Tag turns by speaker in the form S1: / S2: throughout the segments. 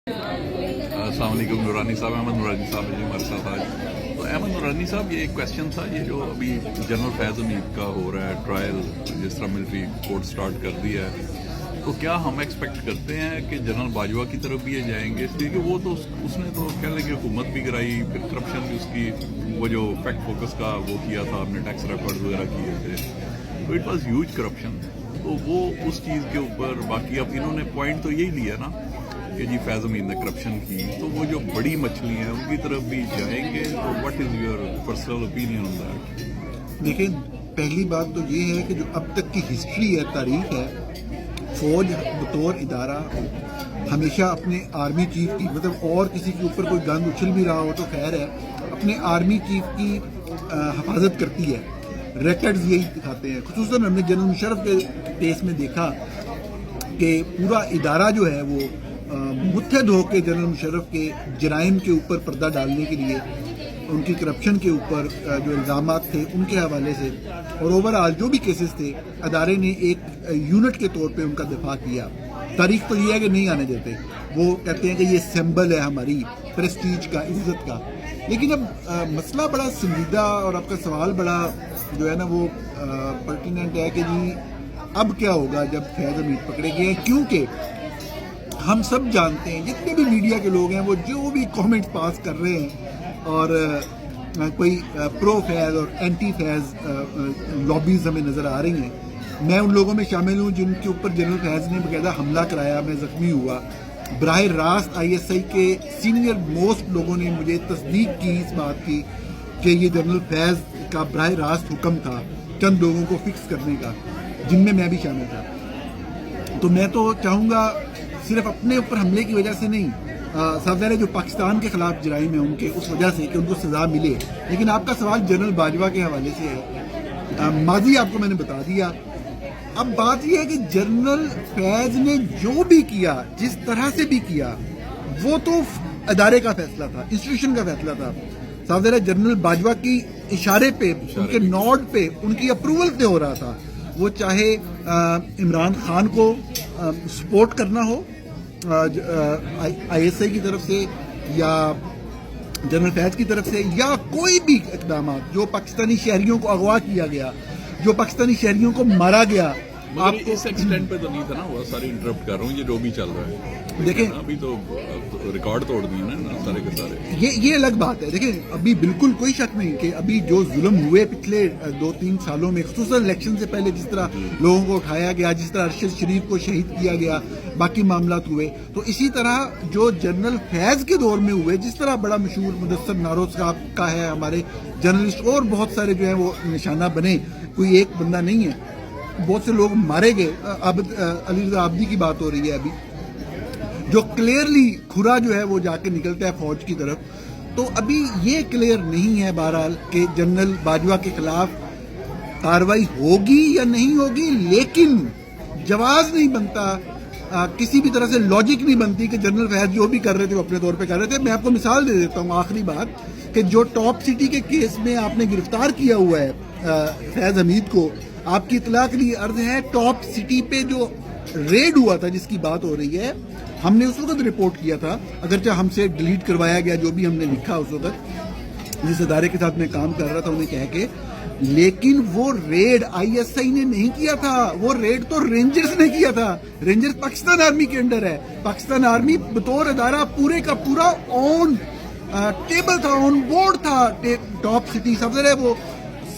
S1: अस्सलाम वालेकुम नूरानी साहब, अहमद नूरानी साहब है जी हमारे साथ आज। तो अहमद नूरानी साहब, ये एक क्वेश्चन था, ये जो अभी जनरल फैज़ हमीद का हो रहा है ट्रायल, जिस तरह मिलिट्री कोर्ट स्टार्ट कर दिया है, तो क्या हम एक्सपेक्ट करते हैं कि जनरल बाजवा की तरफ भी ये जाएंगे? क्योंकि वो तो उसने तो कह लें कि हुकूमत भी गिराई, फिर करप्शन भी उसकी, वो जो फैक्ट फोकस का वो किया था, आपने टैक्स रिकॉर्ड वगैरह किए थे, तो इट वॉज ह्यूज करप्शन। तो वो उस चीज़ के ऊपर बाकी अब इन्होंने पॉइंट तो यही लिया ना कि जी फैज़ हमीद ने करप्शन की, तो वो जो बड़ी मछली हैं उनकी तरफ भी जाएंगे। तो what is your personal opinion on that?
S2: देखिए, पहली बात तो ये है कि जो अब तक की हिस्ट्री है, तारीख है, फौज बतौर इदारा हमेशा अपने आर्मी चीफ की, मतलब और किसी के ऊपर कोई गन उछल भी रहा हो तो खैर है, अपने आर्मी चीफ की हिफाजत करती है। रिकॉर्ड्स यही दिखाते हैं। खुसूसन हमने जनरल मुशर्रफ के केस में देखा कि पूरा इदारा जो है वो मुत्तहद होकर जनरल मुशर्रफ के जराइम के ऊपर पर्दा डालने के लिए, उनकी करप्शन के ऊपर जो इल्ज़ामात थे उनके हवाले से, और ओवरऑल जो भी केसेस थे, अदारे ने एक यूनिट के तौर पे उनका दिफा किया। तारीख तो ये है कि नहीं आने देते, वो कहते हैं कि ये सिंबल है हमारी प्रेस्टीज का, इज्जत का। लेकिन अब मसला बड़ा संजीदा और आपका सवाल बड़ा जो है ना वो पर्टिनेंट है कि जी अब क्या होगा जब फैज़ हमीद पकड़े गए हैं, क्योंकि हम सब जानते हैं, जितने भी मीडिया के लोग हैं वो जो भी कमेंट पास कर रहे हैं, और कोई प्रो फैज़ और एंटी फैज़ लॉबीज हमें नज़र आ रही हैं। मैं उन लोगों में शामिल हूँ जिनके ऊपर जनरल फैज़ ने बाकायदा हमला कराया, मैं ज़ख्मी हुआ। बराह रास्त ISI के सीनियर मोस्ट लोगों ने मुझे तस्दीक की इस बात की कि ये जनरल फैज़ का बराह रास्त हुक्म था चंद लोगों को फिक्स करने का, जिनमें मैं भी शामिल था। तो मैं तो चाहूँगा सिर्फ अपने ऊपर हमले की वजह से नहीं, साफ ज़ाहिर है जो पाकिस्तान के खिलाफ जराइम है उनके, उस वजह से कि उनको सज़ा मिले। लेकिन आपका सवाल जनरल बाजवा के हवाले से है, माजी आपको मैंने बता दिया। अब बात यह है कि जनरल फैज़ ने जो भी किया, जिस तरह से भी किया, वो तो अदारे का फैसला था, इंस्टीट्यूशन का फैसला था। साफ ज़ाहिर है जनरल बाजवा की इशारे पे, उनके नॉड पे, उनकी अप्रूवल से हो रहा था। वो चाहे इमरान खान को सपोर्ट करना हो ISI की तरफ से, या जनरल फैज़ की तरफ से, या कोई भी इकदाम जो पाकिस्तानी शहरियों को अगवा किया गया, जो पाकिस्तानी शहरियों को मारा गया।
S1: आप इस एक्सटेंट पे तो नहीं था ना, वो सारी इंटरप्ट कर रहा हूँ, ये जो भी चल रहा है
S2: देखें,
S1: अभी तो रिकॉर्ड तोड़ दिए ना सारे के सारे।
S2: ये अलग बात है। देखें, अभी बिल्कुल कोई शक नहीं कि अभी जो जुल्म हुए पिछले 2-3 सालों में, खुसूसन इलेक्शन से पहले जिस तरह लोगों को उठाया गया, जिस तरह अरशद शरीफ को शहीद किया गया, बाकी मामलात हुए, तो इसी तरह जो जनरल फैज़ के दौर में हुए, जिस तरह बड़ा मशहूर मुदस्सर नारोज साहब का है, हमारे जर्नलिस्ट और बहुत सारे जो है वो निशाना बने, कोई एक बंदा नहीं है, बहुत से लोग मारे गए। अब अली रज़ा आब्दी की बात हो रही है अभी, जो क्लियरली खुरा जो है वो जाके निकलता है फौज की तरफ। तो अभी ये क्लियर नहीं है बहरहाल कि जनरल बाजवा के खिलाफ कार्रवाई होगी या नहीं होगी, लेकिन जवाज नहीं बनता, किसी भी तरह से लॉजिक नहीं बनती कि जनरल फैज़ जो भी कर रहे थे वो अपने तौर पे कर रहे थे। मैं आपको मिसाल दे देता हूँ, आखिरी बात, कि जो टॉप सिटी के केस में आपने गिरफ्तार किया हुआ है फैज़ हमीद को, आपकी इतला के लिए अर्ज है, टॉप सिटी पे जो रेड हुआ था जिसकी बात हो रही है, हमने उस वक्त रिपोर्ट किया था, अगरचे हमसे डिलीट करवाया गया जो भी हमने लिखा उस वक्त, जिस अदारे के साथ मैं काम कर रहा था उन्हें कह के, लेकिन वो रेड ISI ने नहीं किया था, वो रेड तो रेंजर्स ने किया था। रेंजर्स पाकिस्तान आर्मी के अंडर है। पाकिस्तान आर्मी बतौर अदारा पूरे का पूरा ऑन टेबल था, ऑन बोर्ड था। टॉप सिटी सबसे है वो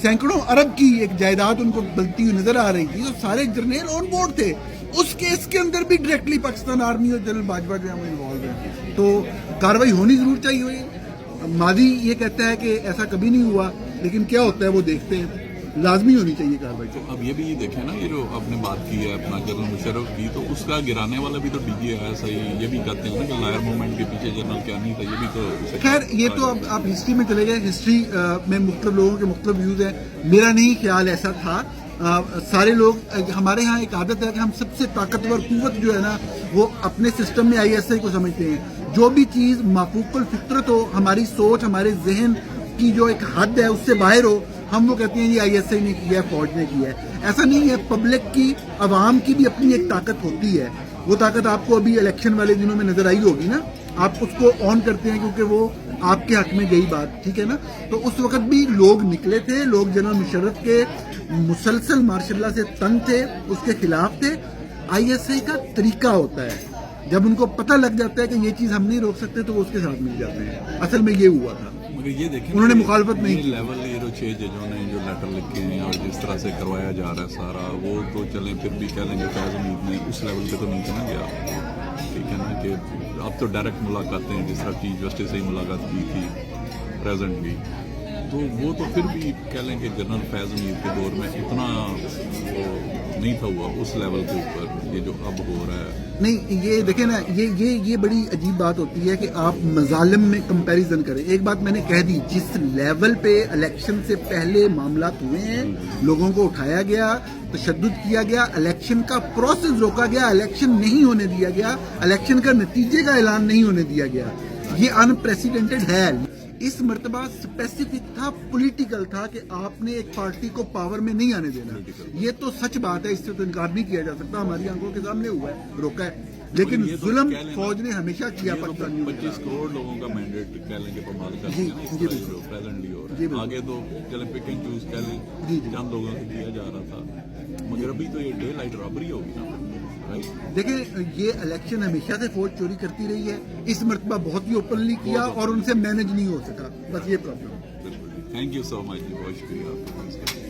S2: सैकड़ों अरब की एक जायदाद उनको बनती हुई नजर आ रही थी, तो सारे जर्नल ऑन बोर्ड थे। उस केस के अंदर भी डायरेक्टली पाकिस्तान आर्मी और जनरल बाजवा जो है वो इन्वॉल्व है, तो कार्रवाई होनी जरूर चाहिए। माजी ये कहता है कि ऐसा कभी नहीं हुआ, लेकिन क्या होता है वो देखते हैं, लाजमी होनी चाहिए कार्रवाई।
S1: तो अब ये भी ये देखें ना, ये जो आपने बात की है अपना जनरल मुशर्रफ की, तो उसका गिराने वाला भी तो DG है, सही ये भी कहते हैं ना कि लायर मूवमेंट के पीछे जनरल क्या नहीं था, ये भी तो
S2: खैर ये तो अब आप हिस्ट्री में चले गए, हिस्ट्री में मुख्तलिफ लोगों के मुख्तलिफ व्यूज हैं। मेरा नहीं ख्याल ऐसा था। सारे लोग, हमारे यहाँ एक आदत है कि हम सबसे ताकतवर कुव्वत जो है ना वो अपने सिस्टम में ISI को समझते हैं। जो भी चीज़ माफूकुल फितरत हो, हमारी सोच, हमारे जहन की जो एक हद है उससे बाहर हो, हम वो कहते हैं ये ISI ने किया है, फौज ने किया है। ऐसा नहीं है, पब्लिक की, अवाम की भी अपनी एक ताकत होती है। وہ طاقت آپ کو ابھی الیکشن والے دنوں میں نظر آئی ہوگی نا, آپ اس کو آن کرتے ہیں کیونکہ وہ آپ کے حق میں گئی بات, ٹھیک ہے نا. تو اس وقت بھی لوگ نکلے تھے, لوگ جنرل مشرف کے مسلسل ماشاء اللہ سے تنگ تھے, اس کے خلاف تھے. آئی ایس آئی کا طریقہ ہوتا ہے, جب ان کو پتہ لگ جاتا ہے کہ یہ چیز ہم نہیں روک سکتے تو وہ اس کے ساتھ مل جاتے ہیں. اصل میں یہ ہوا تھا,
S1: مگر یہ دیکھیں
S2: انہوں نے مخالفت نہیں کی.
S1: لیول یہ جو 6 ججوں نے جو لیٹر لکھے ہیں اور جس طرح سے کروایا جا رہا ہے سارا, وہ تو چلیں پھر بھی کہہ لیں گے فیض حمید نے اس لیول پہ تو نہیں چلا گیا, ٹھیک ہے نا, کہ اب تو ڈائریکٹ ملاقاتیں جس طرح چیف جسٹس سے ہی ملاقات کی تھی پریزنٹ بھی, تو وہ تو پھر بھی کہہ لیں کہ جنرل فیض حمید کے دور میں اتنا وہ نہیں تھا ہوا اس لیول کے اوپر, یہ جو اب ہو رہا ہے.
S2: نہیں یہ دیکھیں نا, یہ بڑی عجیب بات ہوتی ہے کہ آپ مظالم میں کمپیریزن کریں. ایک بات میں نے کہہ دی, جس لیول پہ الیکشن سے پہلے معاملات ہوئے ہیں, لوگوں کو اٹھایا گیا, تشدد کیا گیا, الیکشن کا پروسیس روکا گیا, الیکشن نہیں ہونے دیا گیا, الیکشن کا نتیجے کا اعلان نہیں ہونے دیا گیا, یہ ان پریسیڈنٹڈ ہے. اس مرتبہ اسپیسیفک تھا, پولیٹیکل تھا کہ آپ نے ایک پارٹی کو پاور میں نہیں آنے دینا. یہ تو سچ بات ہے, اس سے تو انکار نہیں کیا جا سکتا, ہماری آنکھوں کے سامنے ہوا ہے, روکا ہے. لیکن ظلم فوج نے ہمیشہ کیا.
S1: 25 کروڑ لوگوں کا مینڈیٹ کہہ لیں کہ پامال کر دیا جو پریزنٹلی ہو رہا ہے. آگے تو چلیں پک اینڈ چوز کہہ لیں چند لوگوں سے کیا جا رہا تھا, مگر ابھی تو یہ ڈے لائٹ رابری ہوگی نا.
S2: دیکھیں یہ الیکشن ہمیشہ سے فوج چوری کرتی رہی ہے, اس مرتبہ بہت ہی اوپنلی کیا اور ان سے مینج نہیں ہو سکا, بس یہ پرابلم ہے.
S1: تھینک یو سو مچ, بہت شکریہ آپ کا.